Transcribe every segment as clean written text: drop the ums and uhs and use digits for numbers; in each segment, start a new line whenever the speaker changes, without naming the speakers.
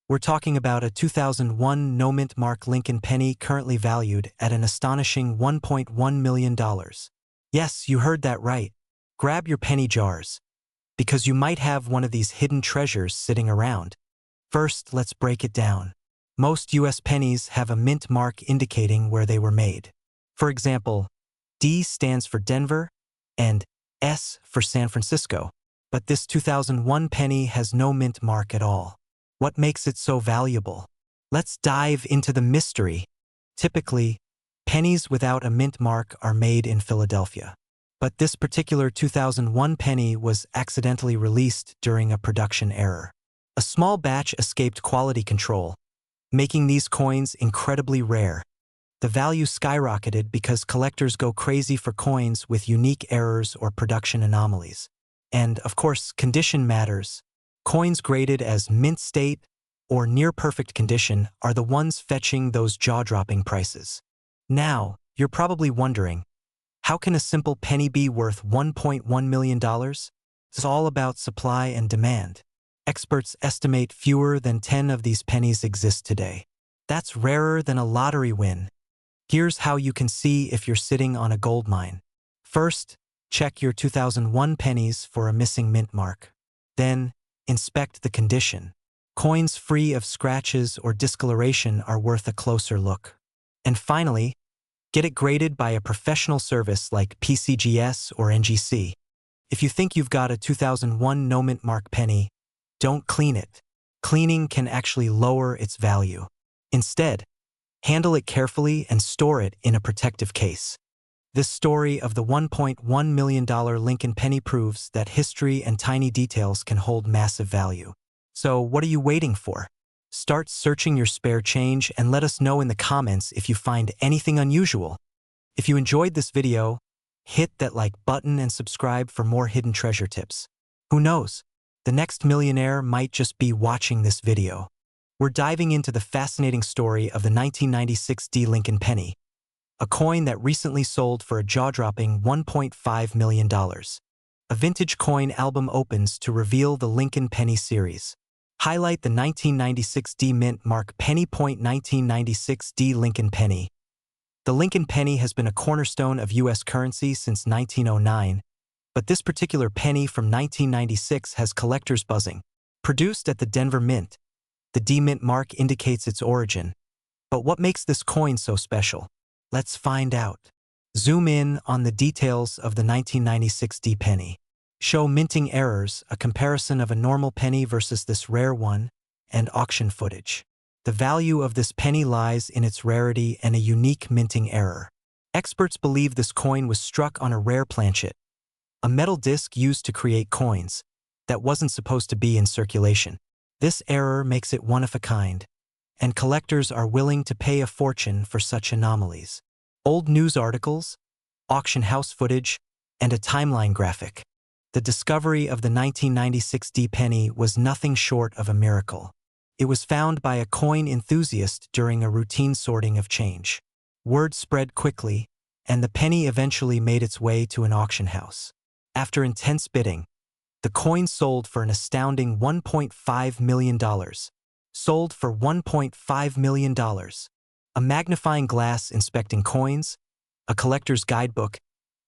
We're talking about a 2001 no-mint mark Lincoln penny currently valued at an astonishing $1.1 million. Yes, you heard that right. Grab your penny jars, because you might have one of these hidden treasures sitting around. First, let's break it down. Most US pennies have a mint mark indicating where they were made. For example, D stands for Denver and S for San Francisco. But this 2001 penny has no mint mark at all. What makes it so valuable? Let's dive into the mystery. Typically, pennies without a mint mark are made in Philadelphia. But this particular 2001 penny was accidentally released during a production error. A small batch escaped quality control, making these coins incredibly rare. The value skyrocketed because collectors go crazy for coins with unique errors or production anomalies. And, of course, condition matters. Coins graded as mint state or near-perfect condition are the ones fetching those jaw-dropping prices. Now, you're probably wondering, how can a simple penny be worth $1.1 million? It's all about supply and demand. Experts estimate fewer than 10 of these pennies exist today. That's rarer than a lottery win. Here's how you can see if you're sitting on a gold mine. First, check your 2001 pennies for a missing mint mark. Then, inspect the condition. Coins free of scratches or discoloration are worth a closer look. And finally, get it graded by a professional service like PCGS or NGC. If you think you've got a 2001 no mint mark penny, don't clean it. Cleaning can actually lower its value. Instead, handle it carefully and store it in a protective case. This story of the $1.1 million Lincoln penny proves that history and tiny details can hold massive value. So what are you waiting for? Start searching your spare change and let us know in the comments if you find anything unusual. If you enjoyed this video, hit that like button and subscribe for more hidden treasure tips. Who knows? The next millionaire might just be watching this video. We're diving into the fascinating story of the 1996 D Lincoln penny, a coin that recently sold for a jaw-dropping $1.5 million. A vintage coin album opens to reveal the Lincoln penny series. Highlight the 1996 D mint mark penny. 1996 D Lincoln penny. The Lincoln penny has been a cornerstone of U.S. currency since 1909, but this particular penny from 1996 has collectors buzzing. Produced at the Denver Mint, the D mint mark indicates its origin. But what makes this coin so special? Let's find out. Zoom in on the details of the 1996 D penny. Show minting errors, a comparison of a normal penny versus this rare one, and auction footage. The value of this penny lies in its rarity and a unique minting error. Experts believe this coin was struck on a rare planchet, a metal disc used to create coins, that wasn't supposed to be in circulation. This error makes it one of a kind, and collectors are willing to pay a fortune for such anomalies. Old news articles, auction house footage, and a timeline graphic. The discovery of the 1996 D penny was nothing short of a miracle. It was found by a coin enthusiast during a routine sorting of change. Word spread quickly, and the penny eventually made its way to an auction house. After intense bidding, the coin sold for an astounding $1.5 million. Sold for $1.5 million. A magnifying glass inspecting coins, a collector's guidebook,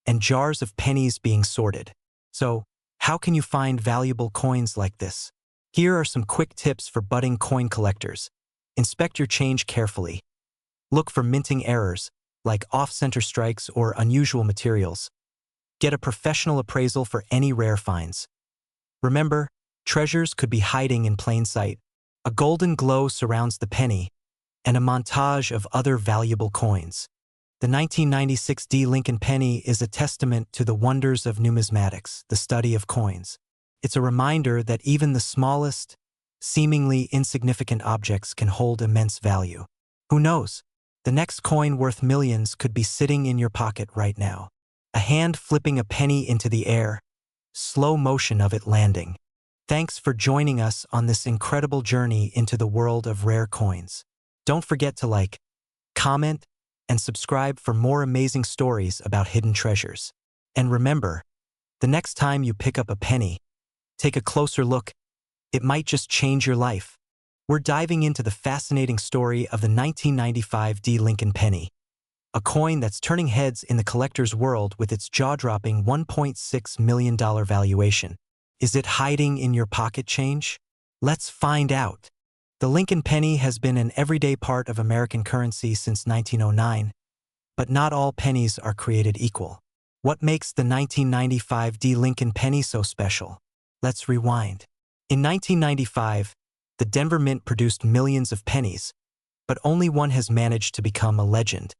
and jars of pennies being sorted. So, how can you find valuable coins like this? Here are some quick tips for budding coin collectors. Inspect your change carefully. Look for minting errors, like off-center strikes or unusual materials. Get a professional appraisal for any rare finds. Remember, treasures could be hiding in plain sight. A golden glow surrounds the penny, and a montage of other valuable coins. The 1996 D Lincoln penny is a testament to the wonders of numismatics, the study of coins. It's a reminder that even the smallest, seemingly insignificant objects can hold immense value. Who knows? The next coin worth millions could be sitting in your pocket right now. A hand flipping a penny into the air, slow motion of it landing. Thanks for joining us on this incredible journey into the world of rare coins. Don't forget to like, comment, and subscribe for more amazing stories about hidden treasures. And remember, the next time you pick up a penny, take a closer look. It might just change your life. We're diving into the fascinating story of the 1995 D Lincoln penny, a coin that's turning heads in the collector's world with its jaw-dropping $1.6 million valuation. Is it hiding in your pocket change? Let's find out. The Lincoln penny has been an everyday part of American currency since 1909, but not all pennies are created equal. What makes the 1995 D Lincoln penny so special? Let's rewind. In 1995, the Denver Mint produced millions of pennies, but only one has managed to become a legend.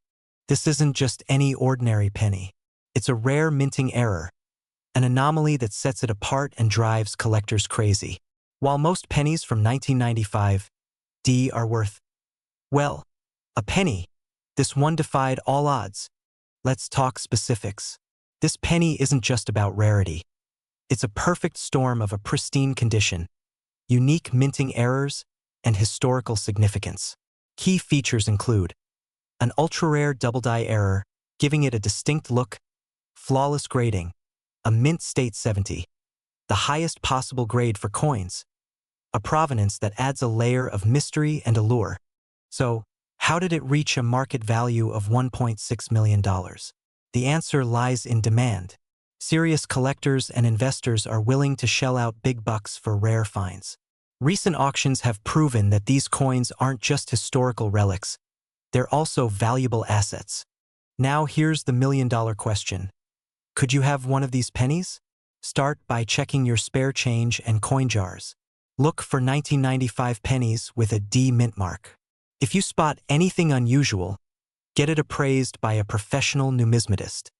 This isn't just any ordinary penny. It's a rare minting error, an anomaly that sets it apart and drives collectors crazy. While most pennies from 1995 D are worth, well, a penny, this one defied all odds. Let's talk specifics. This penny isn't just about rarity. It's a perfect storm of a pristine condition, unique minting errors, and historical significance. Key features include an ultra-rare double-die error, giving it a distinct look, flawless grading, a mint state 70, the highest possible grade for coins, a provenance that adds a layer of mystery and allure. So, how did it reach a market value of $1.6 million? The answer lies in demand. Serious collectors and investors are willing to shell out big bucks for rare finds. Recent auctions have proven that these coins aren't just historical relics, they're also valuable assets. Now here's the million-dollar question. Could you have one of these pennies? Start by checking your spare change and coin jars. Look for 1995 pennies with a D mint mark. If you spot anything unusual, get it appraised by a professional numismatist.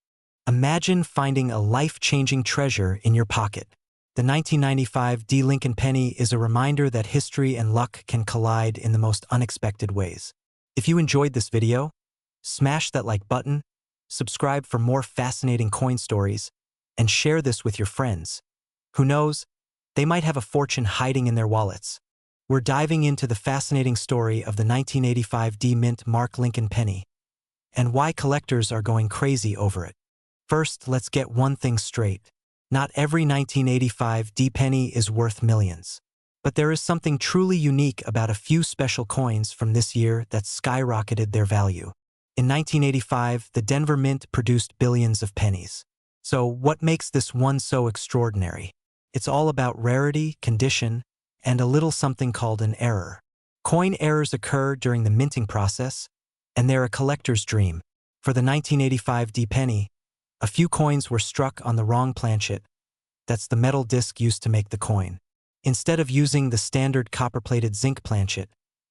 Imagine finding a life-changing treasure in your pocket. The 1995 D Lincoln penny is a reminder that history and luck can collide in the most unexpected ways. If you enjoyed this video, smash that like button, subscribe for more fascinating coin stories, and share this with your friends. Who knows, they might have a fortune hiding in their wallets. We're diving into the fascinating story of the 1985 D Mint Mark Lincoln penny, and why collectors are going crazy over it. First, let's get one thing straight. Not every 1985 D penny is worth millions. But there is something truly unique about a few special coins from this year that skyrocketed their value. In 1985, the Denver Mint produced billions of pennies. So what makes this one so extraordinary? It's all about rarity, condition, and a little something called an error. Coin errors occur during the minting process, and they're a collector's dream. For the 1985 D penny, a few coins were struck on the wrong planchet. That's the metal disc used to make the coin. Instead of using the standard copper-plated zinc planchet,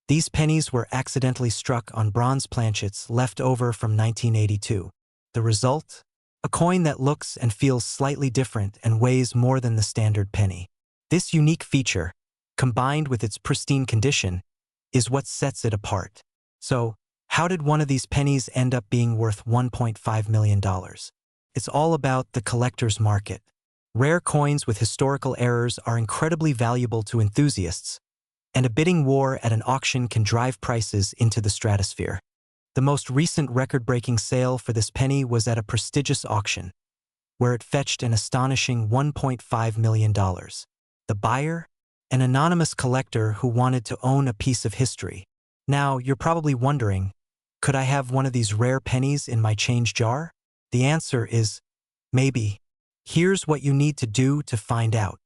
these pennies were accidentally struck on bronze planchets left over from 1982. The result? A coin that looks and feels slightly different and weighs more than the standard penny. This unique feature, combined with its pristine condition, is what sets it apart. So, how did one of these pennies end up being worth $1.5 million? It's all about the collector's market. Rare coins with historical errors are incredibly valuable to enthusiasts, and a bidding war at an auction can drive prices into the stratosphere. The most recent record-breaking sale for this penny was at a prestigious auction, where it fetched an astonishing $1.5 million. The buyer? An anonymous collector who wanted to own a piece of history. Now, you're probably wondering, could I have one of these rare pennies in my change jar? The answer is, maybe. Here's what you need to do to find out.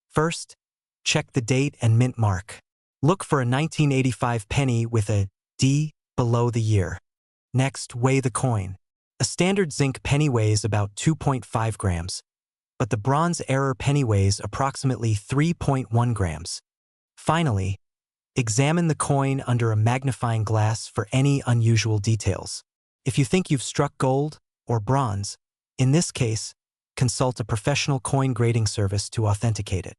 First, check the date and mint mark. Look for a 1985 penny with a D below the year. Next, weigh the coin. A standard zinc penny weighs about 2.5 grams, but the bronze error penny weighs approximately 3.1 grams. Finally, examine the coin under a magnifying glass for any unusual details. If you think you've struck gold or bronze, in this case, consult a professional coin grading service to authenticate it.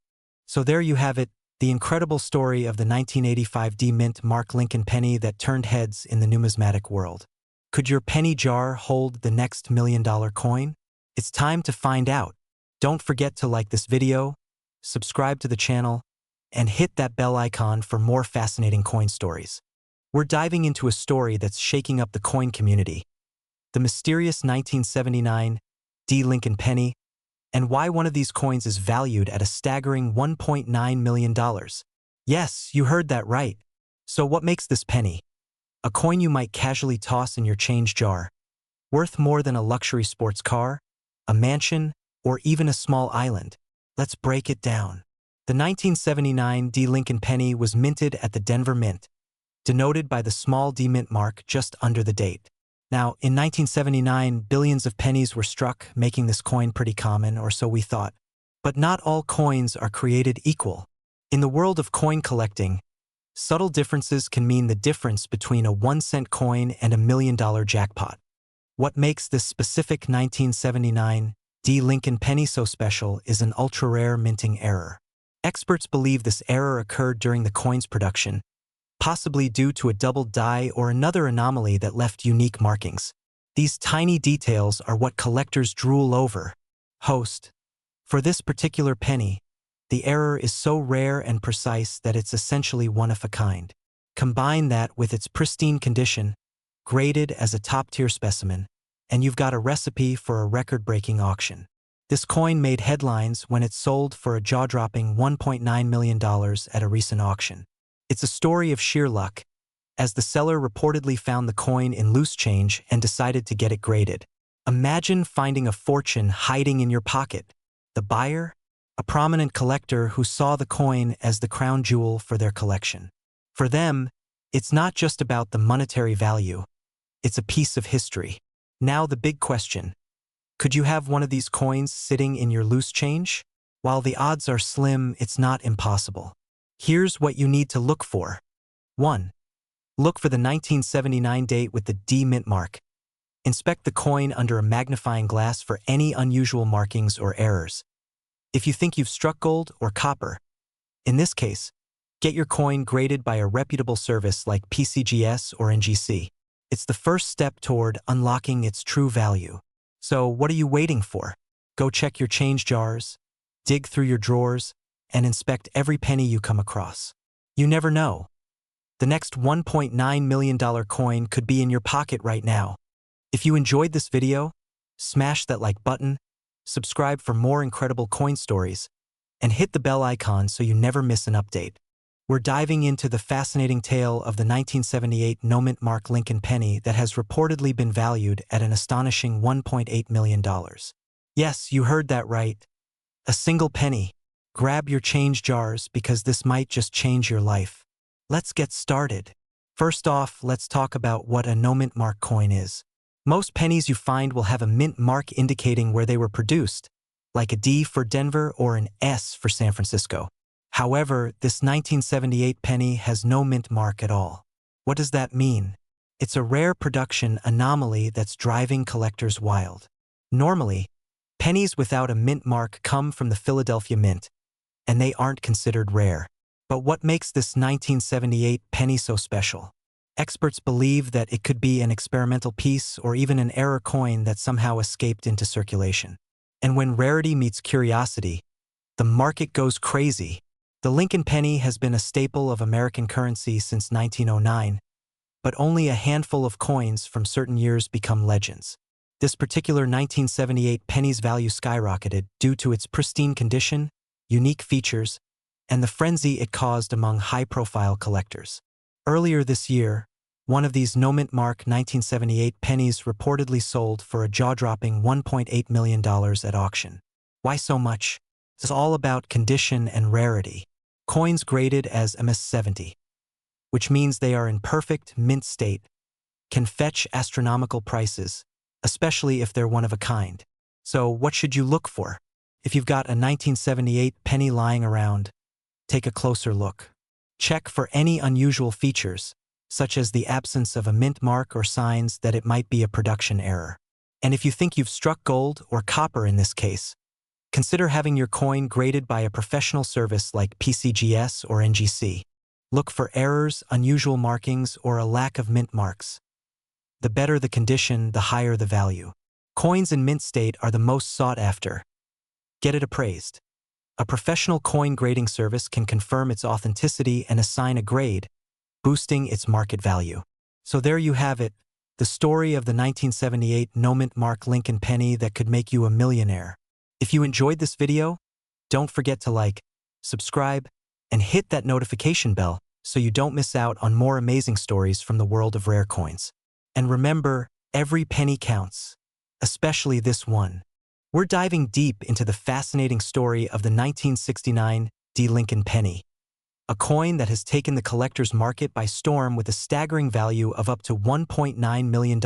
So there you have it, the incredible story of the 1985 D Mint Mark Lincoln penny that turned heads in the numismatic world. Could your penny jar hold the next million-dollar coin? It's time to find out. Don't forget to like this video, subscribe to the channel, and hit that bell icon for more fascinating coin stories. We're diving into a story that's shaking up the coin community. The mysterious 1979 D Lincoln penny, and why one of these coins is valued at a staggering $1.9 million. Yes, you heard that right. So what makes this penny? A coin you might casually toss in your change jar, worth more than a luxury sports car, a mansion, or even a small island. Let's break it down. The 1979 D. Lincoln penny was minted at the Denver Mint, denoted by the small D mint mark just under the date. Now, in 1979, billions of pennies were struck, making this coin pretty common, or so we thought. But not all coins are created equal. In the world of coin collecting, subtle differences can mean the difference between a 1-cent coin and a $1 million jackpot. What makes this specific 1979 D. Lincoln penny so special is an ultra-rare minting error. Experts believe this error occurred during the coin's production, possibly due to a doubled die or another anomaly that left unique markings. These tiny details are what collectors drool over. Host. For this particular penny, the error is so rare and precise that it's essentially one of a kind. Combine that with its pristine condition, graded as a top-tier specimen, and you've got a recipe for a record-breaking auction. This coin made headlines when it sold for a jaw-dropping $1.9 million at a recent auction. It's a story of sheer luck, as the seller reportedly found the coin in loose change and decided to get it graded. Imagine finding a fortune hiding in your pocket. The buyer? A prominent collector who saw the coin as the crown jewel for their collection. For them, it's not just about the monetary value, it's a piece of history. Now the big question: could you have one of these coins sitting in your loose change? While the odds are slim, it's not impossible. Here's what you need to look for. 1. Look for the 1979 date with the D mint mark. Inspect the coin under a magnifying glass for any unusual markings or errors. If you think you've struck gold or copper, in this case, get your coin graded by a reputable service like PCGS or NGC. It's the first step toward unlocking its true value. So what are you waiting for? Go check your change jars, dig through your drawers, and inspect every penny you come across. You never know. The next $1.9 million coin could be in your pocket right now. If you enjoyed this video, smash that like button, subscribe for more incredible coin stories, and hit the bell icon so you never miss an update. We're diving into the fascinating tale of the 1978 no-mint mark Lincoln penny that has reportedly been valued at an astonishing $1.8 million. Yes, you heard that right. A single penny. Grab your change jars because this might just change your life. Let's get started. First off, let's talk about what a no-mint mark coin is. Most pennies you find will have a mint mark indicating where they were produced, like a D for Denver or an S for San Francisco. However, this 1978 penny has no mint mark at all. What does that mean? It's a rare production anomaly that's driving collectors wild. Normally, pennies without a mint mark come from the Philadelphia Mint, and they aren't considered rare. But what makes this 1978 penny so special? Experts believe that it could be an experimental piece or even an error coin that somehow escaped into circulation. And when rarity meets curiosity, the market goes crazy. The Lincoln penny has been a staple of American currency since 1909, but only a handful of coins from certain years become legends. This particular 1978 penny's value skyrocketed due to its pristine condition, unique features, and the frenzy it caused among high-profile collectors. Earlier this year, one of these no-mint mark 1978 pennies reportedly sold for a jaw-dropping $1.8 million at auction. Why so much? It's all about condition and rarity. Coins graded as amaze 70, which means they are in perfect mint state, can fetch astronomical prices, especially if they're one of a kind. So what should you look for? If you've got a 1978 penny lying around, take a closer look. Check for any unusual features, such as the absence of a mint mark or signs that it might be a production error. And if you think you've struck gold or copper in this case, consider having your coin graded by a professional service like PCGS or NGC. Look for errors, unusual markings, or a lack of mint marks. The better the condition, the higher the value. Coins in mint state are the most sought after. Get it appraised. A professional coin grading service can confirm its authenticity and assign a grade, boosting its market value. So there you have it, the story of the 1978 no-mint mark Lincoln penny that could make you a millionaire. If you enjoyed this video, don't forget to like, subscribe, and hit that notification bell so you don't miss out on more amazing stories from the world of rare coins. And remember, every penny counts, especially this one. We're diving deep into the fascinating story of the 1969 D. Lincoln penny, a coin that has taken the collector's market by storm with a staggering value of up to $1.9 million.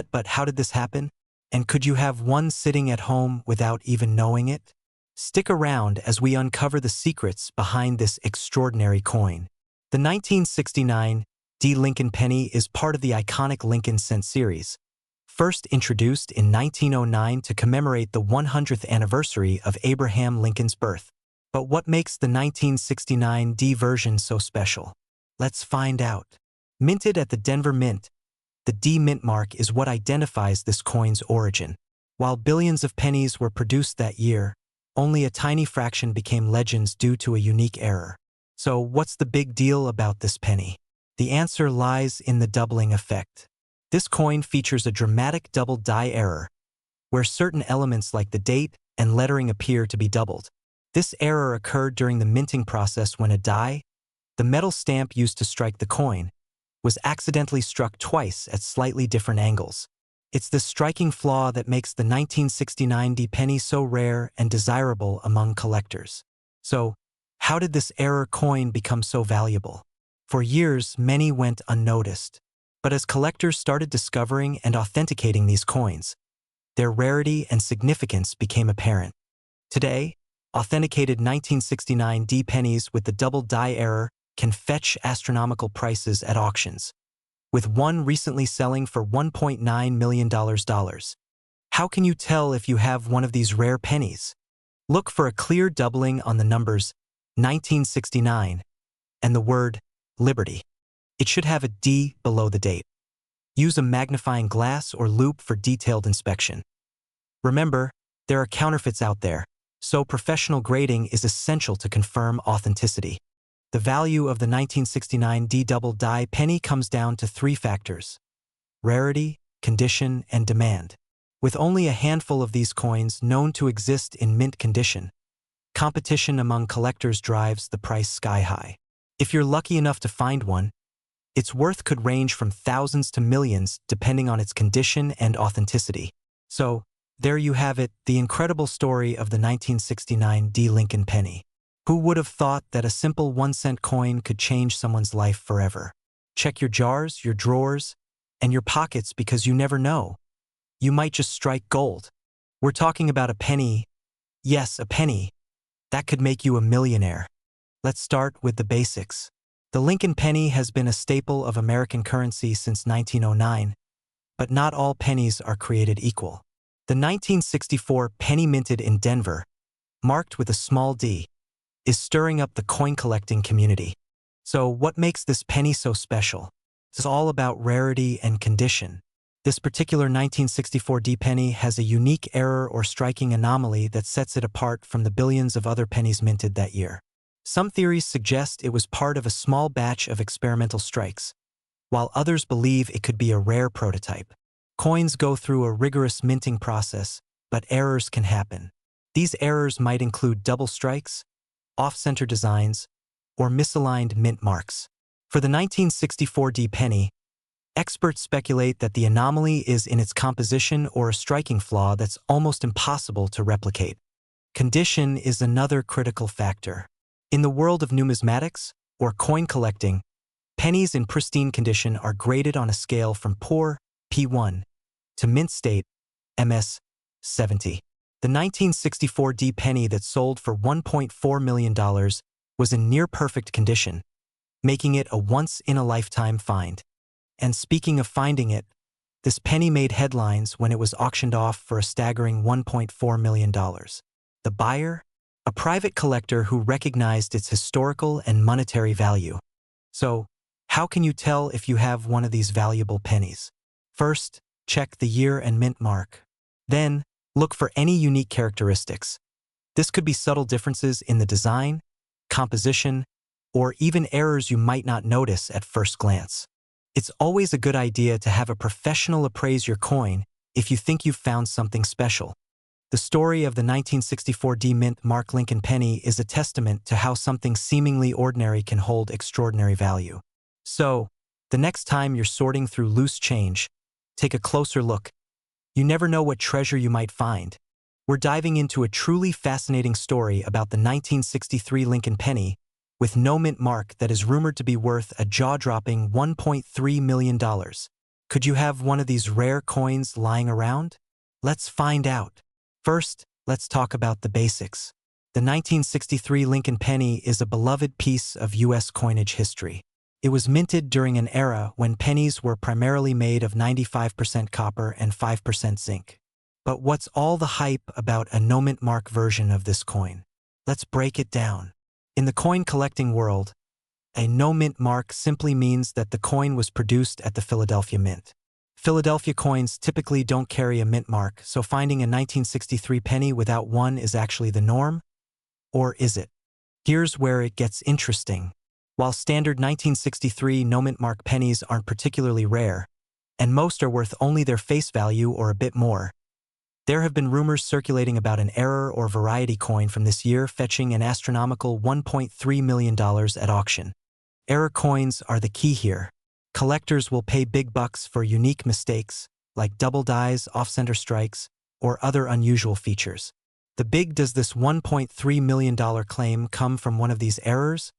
But how did this happen? And could you have one sitting at home without even knowing it? Stick around as we uncover the secrets behind this extraordinary coin. The 1969 D. Lincoln penny is part of the iconic Lincoln cent series, first introduced in 1909 to commemorate the 100th anniversary of Abraham Lincoln's birth. But what makes the 1969 D version so special? Let's find out. Minted at the Denver Mint, the D mint mark is what identifies this coin's origin. While billions of pennies were produced that year, only a tiny fraction became legends due to a unique error. So what's the big deal about this penny? The answer lies in the doubling effect. This coin features a dramatic double die error, where certain elements like the date and lettering appear to be doubled. This error occurred during the minting process when a die, the metal stamp used to strike the coin, was accidentally struck twice at slightly different angles. It's this striking flaw that makes the 1969 D penny so rare and desirable among collectors. So, how did this error coin become so valuable? For years, many went unnoticed. But as collectors started discovering and authenticating these coins, their rarity and significance became apparent. Today, authenticated 1969 D pennies with the double die error can fetch astronomical prices at auctions, with one recently selling for $1.9 million. How can you tell if you have one of these rare pennies? Look for a clear doubling on the numbers 1969 and the word Liberty. It should have a D below the date. Use a magnifying glass or loupe for detailed inspection. Remember, there are counterfeits out there, so professional grading is essential to confirm authenticity. The value of the 1969 D double die penny comes down to three factors: rarity, condition, and demand. With only a handful of these coins known to exist in mint condition, competition among collectors drives the price sky high. If you're lucky enough to find one, its worth could range from thousands to millions depending on its condition and authenticity. So, there you have it, the incredible story of the 1969 D. Lincoln penny. Who would have thought that a simple 1-cent coin could change someone's life forever? Check your jars, your drawers, and your pockets because you never know. You might just strike gold. We're talking about a penny. Yes, a penny. That could make you a millionaire. Let's start with the basics. The Lincoln penny has been a staple of American currency since 1909, but not all pennies are created equal. The 1964 penny minted in Denver, marked with a small d, is stirring up the coin-collecting community. So what makes this penny so special? It's all about rarity and condition. This particular 1964 D penny has a unique error or striking anomaly that sets it apart from the billions of other pennies minted that year. Some theories suggest it was part of a small batch of experimental strikes, while others believe it could be a rare prototype. Coins go through a rigorous minting process, but errors can happen. These errors might include double strikes, off-center designs, or misaligned mint marks. For the 1964 D penny, experts speculate that the anomaly is in its composition or a striking flaw that's almost impossible to replicate. Condition is another critical factor. In the world of numismatics, or coin collecting, pennies in pristine condition are graded on a scale from poor, P1, to mint state, MS, 70. The 1964 D penny that sold for $1.4 million was in near-perfect condition, making it a once-in-a-lifetime find. And speaking of finding it, this penny made headlines when it was auctioned off for a staggering $1.4 million. The buyer? A private collector who recognized its historical and monetary value. So, how can you tell if you have one of these valuable pennies? First, check the year and mint mark. Then, look for any unique characteristics. This could be subtle differences in the design, composition, or even errors you might not notice at first glance. It's always a good idea to have a professional appraise your coin if you think you've found something special. The story of the 1964 D-Mint Mark Lincoln penny is a testament to how something seemingly ordinary can hold extraordinary value. So, the next time you're sorting through loose change, take a closer look. You never know what treasure you might find. We're diving into a truly fascinating story about the 1963 Lincoln penny, with no mint mark that is rumored to be worth a jaw-dropping $1.3 million. Could you have one of these rare coins lying around? Let's find out. First, let's talk about the basics. The 1963 Lincoln penny is a beloved piece of U.S. coinage history. It was minted during an era when pennies were primarily made of 95% copper and 5% zinc. But what's all the hype about a no-mint mark version of this coin? Let's break it down. In the coin collecting world, a no-mint mark simply means that the coin was produced at the Philadelphia Mint. Philadelphia coins typically don't carry a mint mark, so finding a 1963 penny without one is actually the norm? Or is it? Here's where it gets interesting. While standard 1963 no-mint mark pennies aren't particularly rare, and most are worth only their face value or a bit more, there have been rumors circulating about an error or variety coin from this year fetching an astronomical $1.3 million at auction. Error coins are the key here. Collectors will pay big bucks for unique mistakes, like double dies, off-center strikes, or other unusual features. Does this $1.3 million claim come from one of these errors,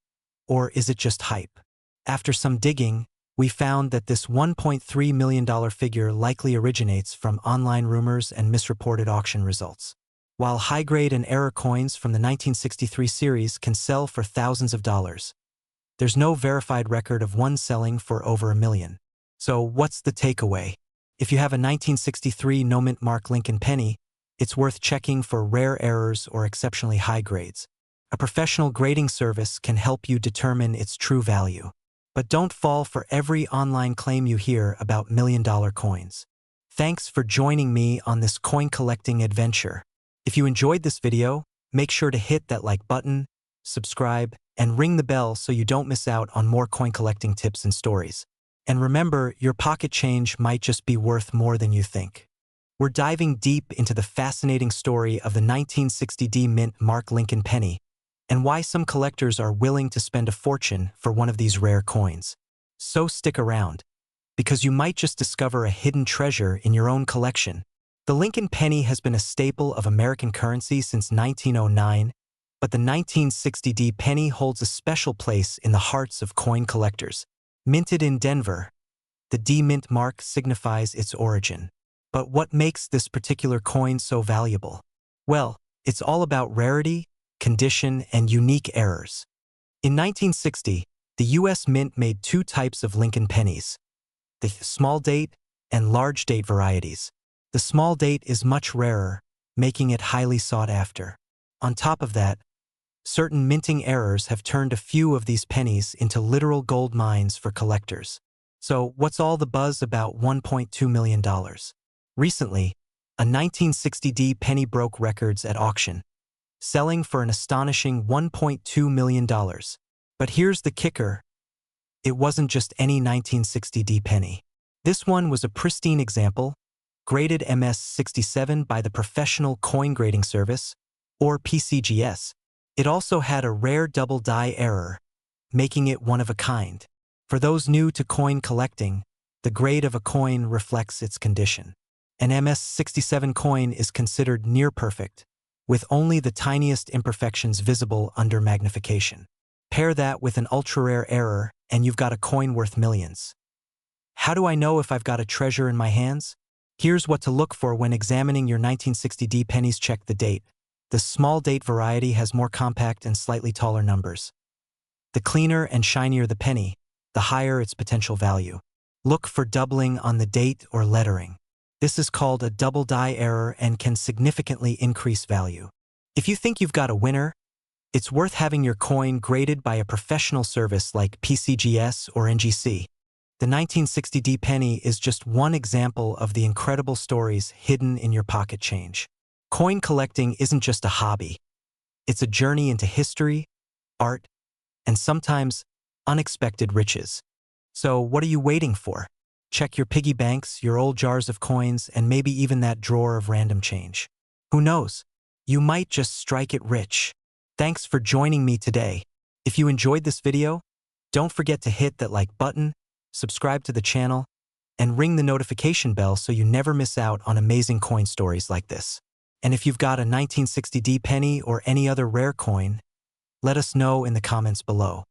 or is it just hype? After some digging, we found that this $1.3 million figure likely originates from online rumors and misreported auction results. While high-grade and error coins from the 1963 series can sell for thousands of dollars, there's no verified record of one selling for over $1 million. So what's the takeaway? If you have a 1963 no-mint mark Lincoln penny, it's worth checking for rare errors or exceptionally high grades. A professional grading service can help you determine its true value. But don't fall for every online claim you hear about million-dollar coins. Thanks for joining me on this coin collecting adventure. If you enjoyed this video, make sure to hit that like button, subscribe, and ring the bell so you don't miss out on more coin collecting tips and stories. And remember, your pocket change might just be worth more than you think. We're diving deep into the fascinating story of the 1960 D-Mint Mark Lincoln penny, and why some collectors are willing to spend a fortune for one of these rare coins. So stick around, because you might just discover a hidden treasure in your own collection. The Lincoln penny has been a staple of American currency since 1909, but the 1960 D penny holds a special place in the hearts of coin collectors. Minted in Denver, the D-Mint mark signifies its origin. But what makes this particular coin so valuable? Well, it's all about rarity, condition, and unique errors. In 1960, the U.S. Mint made two types of Lincoln pennies, the small date and large date varieties. The small date is much rarer, making it highly sought after. On top of that, certain minting errors have turned a few of these pennies into literal gold mines for collectors. So what's all the buzz about $1.2 million? Recently, a 1960 D penny broke records at auction, selling for an astonishing $1.2 million. But here's the kicker. It wasn't just any 1960 D penny. This one was a pristine example, graded MS-67 by the Professional Coin Grading Service, or PCGS. It also had a rare double die error, making it one of a kind. For those new to coin collecting, the grade of a coin reflects its condition. An MS-67 coin is considered near perfect, with only the tiniest imperfections visible under magnification. Pair that with an ultra-rare error, and you've got a coin worth millions. How do I know if I've got a treasure in my hands? Here's what to look for when examining your 1960 D pennies. Check the date. The small date variety has more compact and slightly taller numbers. The cleaner and shinier the penny, the higher its potential value. Look for doubling on the date or lettering. This is called a double die error and can significantly increase value. If you think you've got a winner, it's worth having your coin graded by a professional service like PCGS or NGC. The 1960 D penny is just one example of the incredible stories hidden in your pocket change. Coin collecting isn't just a hobby. It's a journey into history, art, and sometimes unexpected riches. So what are you waiting for? Check your piggy banks, your old jars of coins, and maybe even that drawer of random change. Who knows? You might just strike it rich. Thanks for joining me today. If you enjoyed this video, don't forget to hit that like button, subscribe to the channel, and ring the notification bell so you never miss out on amazing coin stories like this. And if you've got a 1960D penny or any other rare coin, let us know in the comments below.